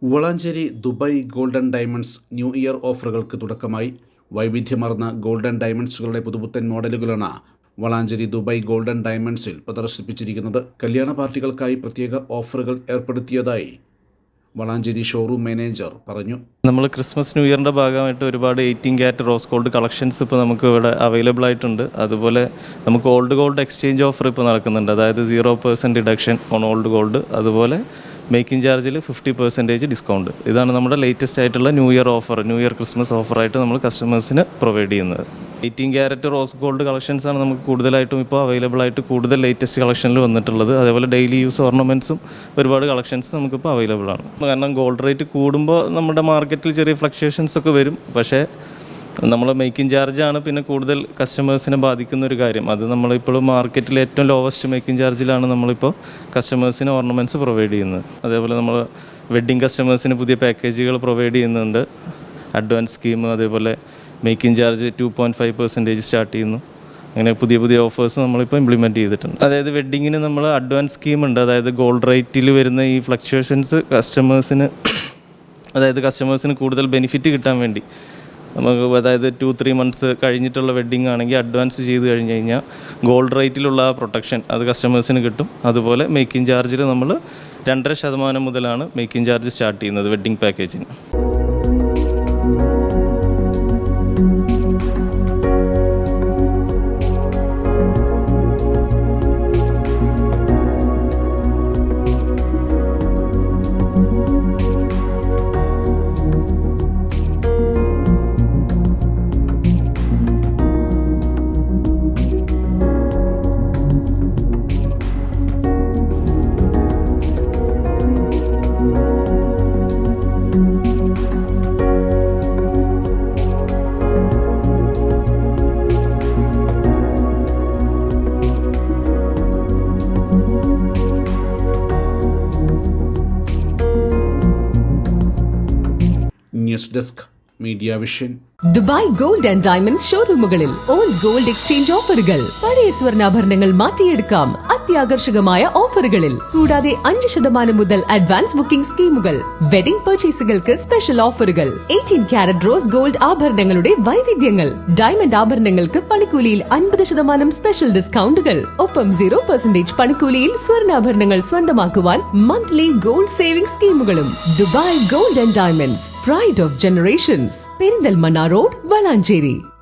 Valanchery Dubai golden diamonds new year ഓഫറുകൾക്ക് തുടക്കമായി. വൈവിധ്യമാർന്ന ഗോൾഡൻ ഡയമണ്ട്സുകളുടെ പുതുപുത്തൻ മോഡലുകളാണ് വളാഞ്ചേരി ദുബായ് ഗോൾഡൻ ഡയമണ്ട്സിൽ പ്രദർശിപ്പിച്ചിരിക്കുന്നത്. കല്യാണ പാർട്ടികൾക്കായി പ്രത്യേക ഓഫറുകൾ ഏർപ്പെടുത്തിയതായി വളാഞ്ചേരി ഷോറൂം മാനേജർ പറഞ്ഞു. നമ്മൾ ക്രിസ്മസ് ന്യൂ ഇയറിൻ്റെ ഭാഗമായിട്ട് ഒരുപാട് 18 ക്യാരറ്റ് റോസ് ഗോൾഡ് കളക്ഷൻസ് ഇപ്പോൾ നമുക്ക് ഇവിടെ അവൈലബിൾ ആയിട്ടുണ്ട്. അതുപോലെ നമുക്ക് ഓൾഡ് ഗോൾഡ് എക്സ്ചേഞ്ച് ഓഫർ ഇപ്പോൾ നടക്കുന്നുണ്ട്. അതായത് 0% ഡിഡക്ഷൻ ഓൺ ഓൾഡ് ഗോൾഡ്, അതുപോലെ മേക്കിംഗ് ചാർജിൽ 50% ഡിസ്കൗണ്ട്. ഇതാണ് നമ്മുടെ ലേറ്റസ്റ്റ് ആയിട്ടുള്ള new year offer, new year Christmas ഓഫറായിട്ട് നമ്മൾ കസ്റ്റമേഴ്സിന് പ്രൊവൈഡ് ചെയ്യുന്നത്. 18 ക്യാരറ്റ് റോസ് ഗോൾഡ് കളക്ഷൻസാണ് നമുക്ക് കൂടുതലായിട്ടും ഇപ്പോൾ അവൈലബിൾ ആയിട്ട് കൂടുതൽ ലേറ്റസ്റ്റ് കളക്ഷനിൽ വന്നിട്ടുള്ളത്. അതേപോലെ ഡെയിലി യൂസ് ഓർണമെൻറ്റ്സും ഒരുപാട് കളക്ഷൻസ് നമുക്കിപ്പോൾ അവൈലബിൾ ആണ്. കാരണം ഗോൾഡ് റേറ്റ് കൂടുമ്പോൾ നമ്മുടെ മാർക്കറ്റിൽ ചെറിയ ഫ്ലക്ച്വേഷൻസ് ഒക്കെ വരും. പക്ഷേ നമ്മൾ മേക്കിംഗ് ചാർജാണ് പിന്നെ കൂടുതൽ കസ്റ്റമേഴ്സിനെ ബാധിക്കുന്ന ഒരു കാര്യം. അത് നമ്മളിപ്പോൾ മാർക്കറ്റിൽ ഏറ്റവും ലോവസ്റ്റ് മേക്കിംഗ് ചാർജിലാണ് നമ്മളിപ്പോൾ കസ്റ്റമേഴ്സിന് ഓർണമെൻറ്റ്സ് പ്രൊവൈഡ് ചെയ്യുന്നത്. അതേപോലെ നമ്മൾ വെഡ്ഡിങ് കസ്റ്റമേഴ്സിന് പുതിയ പാക്കേജുകൾ പ്രൊവൈഡ് ചെയ്യുന്നുണ്ട്. അഡ്വാൻസ് സ്കീം, അതേപോലെ മേക്കിംഗ് ചാർജ് 2.5% സ്റ്റാർട്ട് ചെയ്യുന്നു. അങ്ങനെ പുതിയ പുതിയ ഓഫേഴ്സ് നമ്മളിപ്പോൾ ഇംപ്ലിമെൻറ്റ് ചെയ്തിട്ടുണ്ട്. അതായത് വെഡ്ഡിങ്ങിന് നമ്മൾ അഡ്വാൻസ് സ്കീമുണ്ട്. അതായത് ഗോൾഡ് റേറ്റിൽ വരുന്ന ഈ ഫ്ലക്ച്വേഷൻസ് കസ്റ്റമേഴ്സിന് കൂടുതൽ ബെനിഫിറ്റ് കിട്ടാൻ വേണ്ടി നമുക്ക്, അതായത് 2-3 മന്ത്സ് കഴിഞ്ഞിട്ടുള്ള വെഡ്ഡിങ് ആണെങ്കിൽ അഡ്വാൻസ് ചെയ്ത് കഴിഞ്ഞ് കഴിഞ്ഞാൽ ഗോൾഡ് റേറ്റിലുള്ള പ്രൊട്ടക്ഷൻ അത് കസ്റ്റമേഴ്സിന് കിട്ടും. അതുപോലെ മേക്കിംഗ് ചാർജിൽ നമ്മൾ 2.5% മുതലാണ് മേക്കിംഗ് ചാർജ് സ്റ്റാർട്ട് ചെയ്യുന്നത് വെഡ്ഡിങ് പാക്കേജിന്. News desk media vision. Dubai gold and diamonds ഷോറൂമുകളിൽ ഓൾഡ് ഗോൾഡ് എക്സ്ചേഞ്ച് ഓഫറുകൾ. പഴയ സ്വർണ്ണാഭരണങ്ങൾ മാറ്റിയെടുക്കാം അത്യാകർഷകമായ ഓഫറുകളിൽ. കൂടാതെ 5% മുതൽ അഡ്വാൻസ് ബുക്കിംഗ് സ്കീമുകൾ. വെഡിംഗ് പർച്ചേസുകൾക്ക് സ്പെഷ്യൽ ഓഫറുകൾ. 18 ക്യാരറ്റ് റോസ് ഗോൾഡ് ആഭരണങ്ങളുടെ വൈവിധ്യങ്ങൾ. ഡയമണ്ട് ആഭരണങ്ങൾക്ക് പണിക്കൂലിയിൽ 50% സ്പെഷ്യൽ ഡിസ്കൗണ്ടുകൾ. ഒപ്പം 0% പണിക്കൂലിയിൽ സ്വർണ്ണാഭരണങ്ങൾ സ്വന്തമാക്കുവാൻ മന്ത്ലി ഗോൾഡ് സേവിംഗ് സ്കീമുകളും. Dubai gold and diamonds, pride of generations, Perinthalmanna road, Valanchery.